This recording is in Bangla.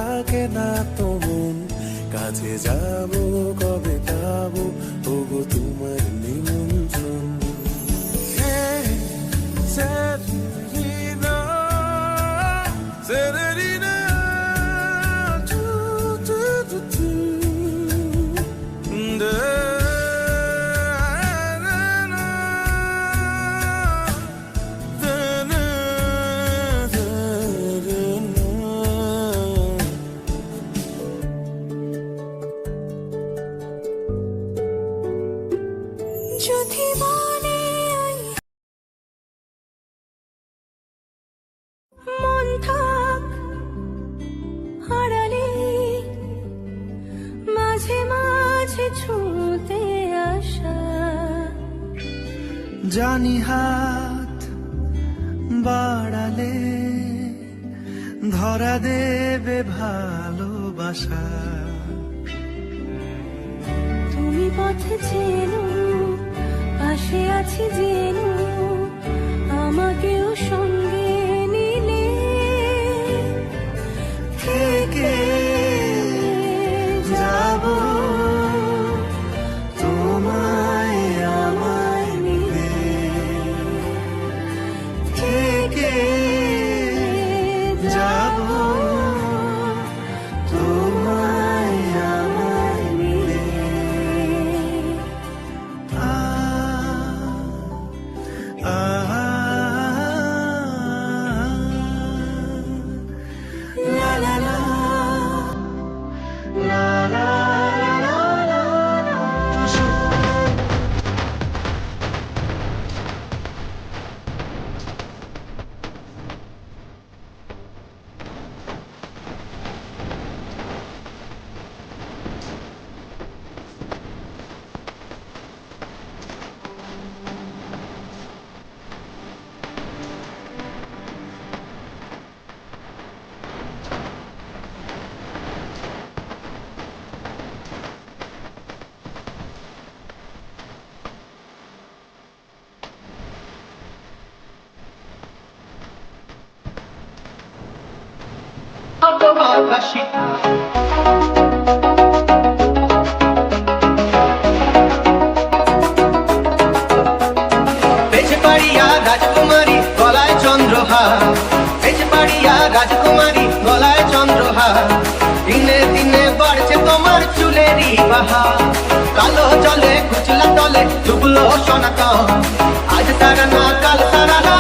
থাকে না তো মন, কাছে যাবো কবে পাবো ওগো তোমার নিমন্ত্রণ। Severina, Severina, tu, tu, tu, tu. Da, da, da, da, da, da, da, da. যদি মনে মন থাক হারালে মাঝে মাঝে ছুঁতে আসা, জানি হাত বাড়ালে ধরা দেবে ভালোবাসা। তুমি পথে চেনো পাশে আছি জেনো, আমাকেও সঙ্গে নিলে থেকে যাব তোমায় আমায় নিবে, থেকে যাব তোমায় আমায় নিবে। La la la, la la la la la. বেজপাড়িয়া রাজকুমারী গলায় চন্দ্রহার, বেজপাড়িয়া রাজকুমারী গলায় চন্দ্রহার। দিনে দিনে বাড়ছে তোমার চুলেরই বাহার, কালো জলে কুচলা তলে ডুবলো সনাতন। আজ তারা না কাল তারা না,